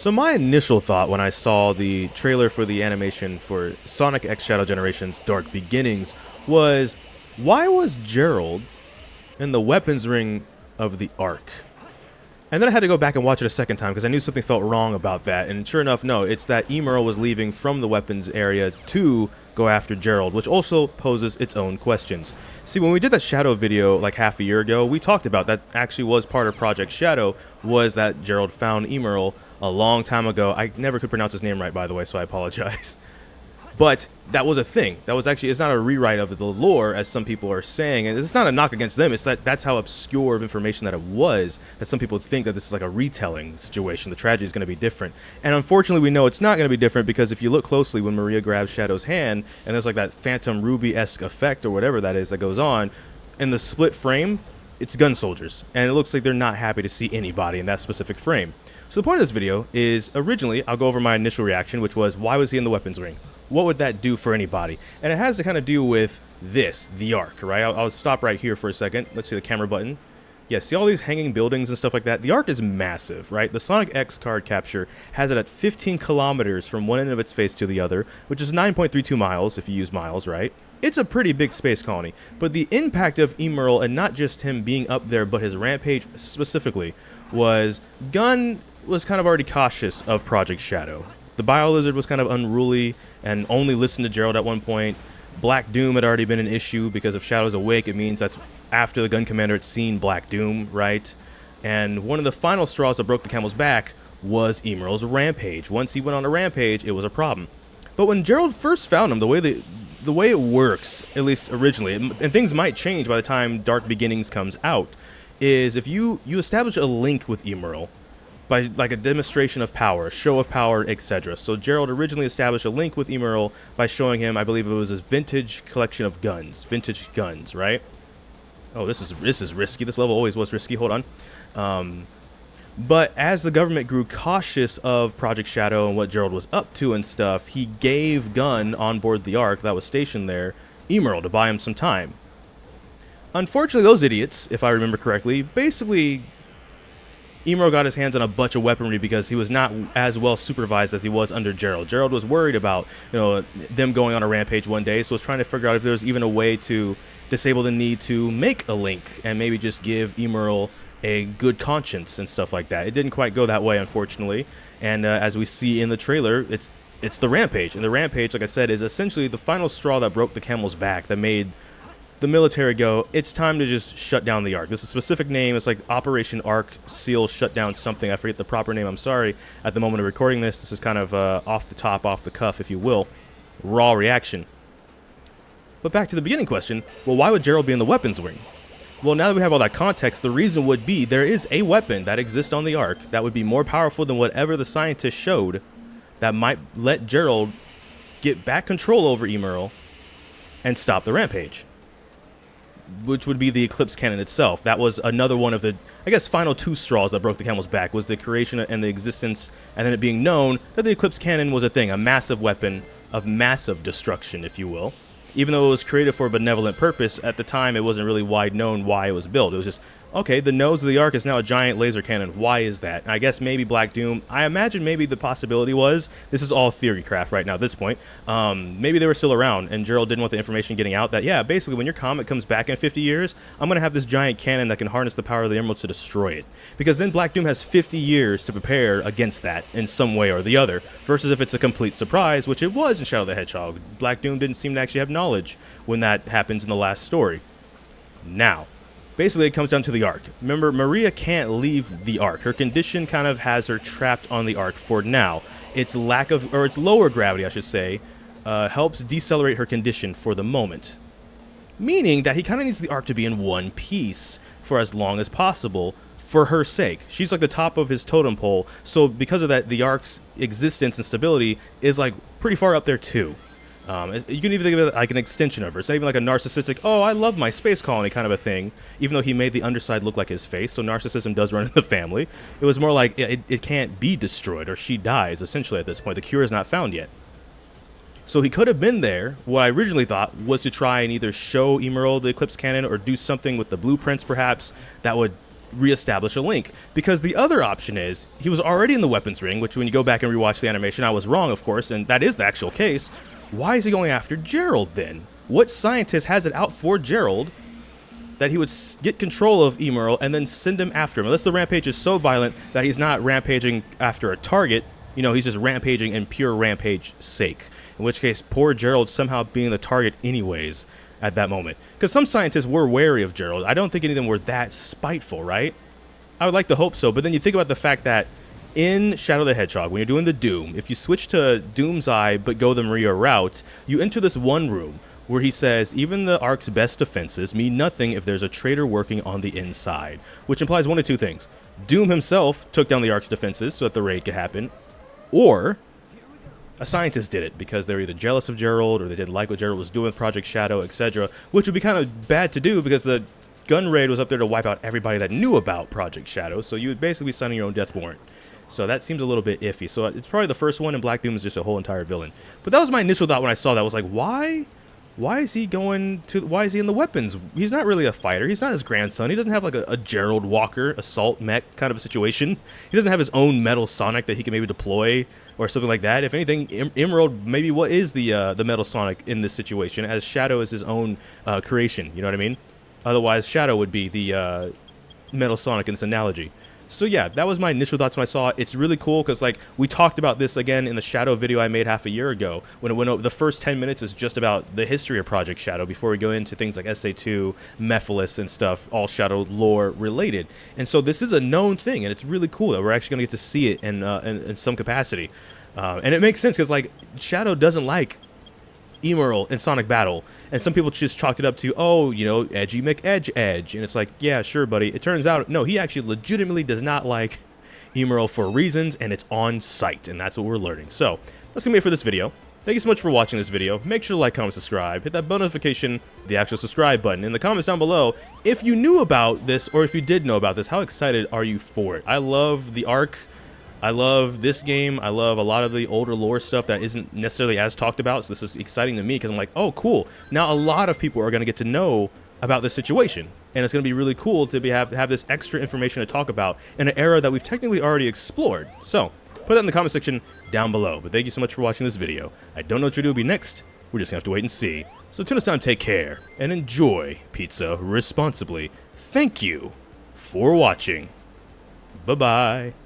So my initial thought when I saw the trailer for the animation for Sonic X Shadow Generations Dark Beginnings was, why was Gerald in the weapons ring of the Ark? And then I had to go back and watch it a second time because I knew something felt wrong about that. And sure enough, no, it's that Emeral was leaving from the weapons area to go after Gerald, which also poses its own questions. See, when we did that Shadow video like half a year ago, we talked about that actually was part of Project Shadow, was that Gerald found Emeral a long time ago. I never could pronounce his name right, by the way, so I apologize. But that was a thing. That was actually, it's not a rewrite of the lore, as some people are saying. And it's not a knock against them. It's that that's how obscure of information that it was, that some people think that this is like a retelling situation. The tragedy is going to be different. And unfortunately, we know it's not going to be different because if you look closely when Maria grabs Shadow's hand, and there's like that Phantom Ruby-esque effect or whatever that is that goes on, in the split frame, it's gun soldiers. And it looks like they're not happy to see anybody in that specific frame. So the point of this video is, originally, I'll go over my initial reaction, which was, why was he in the weapons ring? What would that do for anybody? And it has to kind of do with this, the Ark, right? I'll stop right here for a second. Let's see the camera button. Yeah, see all these hanging buildings and stuff like that? The Ark is massive, right? The Sonic X card capture has it at 15 kilometers from one end of its face to the other, which is 9.32 miles if you use miles, right? It's a pretty big space colony. But the impact of Emeral, and not just him being up there, but his rampage specifically, was Gunn was kind of already cautious of Project Shadow. The Bio-Lizard was kind of unruly and only listened to Gerald at one point. Black Doom had already been an issue because if Shadow's awake, it means that's after the gun commander had seen Black Doom, right? And one of the final straws that broke the camel's back was Emeral's rampage. Once he went on a rampage, it was a problem. But when Gerald first found him, the way it works, at least originally, and things might change by the time Dark Beginnings comes out, is if you establish a link with Emeral, by like a demonstration of power, show of power, etc. So Gerald originally established a link with Emeral by showing him, I believe it was his vintage collection of guns, right? Oh, this is risky. This level always was risky. Hold on. But as the government grew cautious of Project Shadow and what Gerald was up to and stuff, he gave Gunn on board the Ark that was stationed there, Emeral, to buy him some time. Unfortunately, those idiots, if I remember correctly, basically Emeral got his hands on a bunch of weaponry because he was not as well supervised as he was under Gerald. Gerald was worried about, them going on a rampage one day, so was trying to figure out if there was even a way to disable the need to make a link and maybe just give Emeral a good conscience and stuff like that. It didn't quite go that way, unfortunately. And as we see in the trailer, it's the rampage. And the rampage, like I said, is essentially the final straw that broke the camel's back, that made the military go, it's time to just shut down the Ark. This is a specific name. It's like Operation Ark Seal Shutdown something. I forget the proper name. I'm sorry. At the moment of recording this, this is kind of off the top, off the cuff, if you will. Raw reaction. But back to the beginning question. Well, why would Gerald be in the weapons ring? Well, now that we have all that context, the reason would be there is a weapon that exists on the Ark that would be more powerful than whatever the scientists showed that might let Gerald get back control over Emeral and stop the rampage, which would be the Eclipse Cannon itself. That was another one of the, I guess, final two straws that broke the camel's back, was the creation and the existence, and then it being known that the Eclipse Cannon was a thing, a massive weapon of massive destruction, if you will. Even though it was created for a benevolent purpose, at the time it wasn't really wide known why it was built. It was just, okay, the nose of the Ark is now a giant laser cannon. Why is that? I guess maybe Black Doom. I imagine maybe the possibility was, this is all theory craft right now at this point, maybe they were still around and Gerald didn't want the information getting out that, yeah, basically when your comet comes back in 50 years, I'm going to have this giant cannon that can harness the power of the Emerald to destroy it. Because then Black Doom has 50 years to prepare against that in some way or the other, versus if it's a complete surprise, which it was in Shadow the Hedgehog. Black Doom didn't seem to actually have knowledge when that happens in the last story. Now, basically, it comes down to the Ark. Remember, Maria can't leave the Ark. Her condition kind of has her trapped on the Ark for now. Its lower gravity, I should say, helps decelerate her condition for the moment. Meaning that he kind of needs the Ark to be in one piece for as long as possible for her sake. She's like the top of his totem pole, so because of that, the Ark's existence and stability is like pretty far up there too. You can even think of it like an extension of her. It's not even like a narcissistic, oh, I love my space colony kind of a thing, even though he made the underside look like his face, so narcissism does run in the family. It was more like, it can't be destroyed, or she dies, essentially, at this point. The cure is not found yet. So he could have been there. What I originally thought was to try and either show Emeral the Eclipse Cannon, or do something with the blueprints, perhaps, that would reestablish a link. Because the other option is, he was already in the weapons ring, which when you go back and rewatch the animation, I was wrong, of course, and that is the actual case. Why is he going after Gerald then? What scientist has it out for Gerald that he would get control of Emeral and then send him after him? Unless the rampage is so violent that he's not rampaging after a target, you know, he's just rampaging in pure rampage sake. In which case, poor Gerald somehow being the target anyways at that moment. Because some scientists were wary of Gerald. I don't think any of them were that spiteful, right? I would like to hope so, but then you think about the fact that in Shadow the Hedgehog, when you're doing the Doom, if you switch to Doom's Eye but go the Maria route, you enter this one room where he says, even the Ark's best defenses mean nothing if there's a traitor working on the inside. Which implies one of two things. Doom himself took down the Ark's defenses so that the raid could happen, or a scientist did it because they're either jealous of Gerald or they didn't like what Gerald was doing with Project Shadow, etc. Which would be kind of bad to do because the gun raid was up there to wipe out everybody that knew about Project Shadow, so you would basically be signing your own death warrant. So that seems a little bit iffy. So it's probably the first one, and Black Doom is just a whole entire villain. But that was my initial thought when I saw that. I was like, why is he going to, why is he in the weapons? He's not really a fighter. He's not his grandson. He doesn't have like a Gerald Walker assault mech kind of a situation. He doesn't have his own Metal Sonic that he can maybe deploy or something like that. If anything, Emerald maybe what is the Metal Sonic in this situation, as Shadow is his own creation. You know what I mean? Otherwise, Shadow would be the Metal Sonic in this analogy. So yeah, that was my initial thoughts when I saw it. It's really cool because, like, we talked about this again in the Shadow video I made half a year ago. When it went over, the first 10 minutes is just about the history of Project Shadow before we go into things like SA2, Mephiles, and stuff, all Shadow lore related. And so this is a known thing, and it's really cool that we're actually going to get to see it in some capacity. And it makes sense because, like, Shadow doesn't like Emeral in Sonic Battle, and some people just chalked it up to, oh, you know, edgy McEdge edge, and it's like, yeah, sure, buddy. It turns out, no, he actually legitimately does not like Emeral for reasons, and it's on site, and that's what we're learning. So that's gonna be it for this video. Thank you so much for watching this video. Make sure to like, comment, subscribe, hit that bell notification, the actual subscribe button in the comments down below. If you knew about this, or if you did know about this, how excited are you for it? I love the ARK. I love this game. I love a lot of the older lore stuff that isn't necessarily as talked about, so this is exciting to me because I'm like, oh, cool. Now a lot of people are going to get to know about this situation, and it's going to be really cool to have this extra information to talk about in an era that we've technically already explored. So put that in the comment section down below. But thank you so much for watching this video. I don't know what video will be next. We're just going to have to wait and see. So until next time, take care and enjoy pizza responsibly. Thank you for watching. Bye-bye.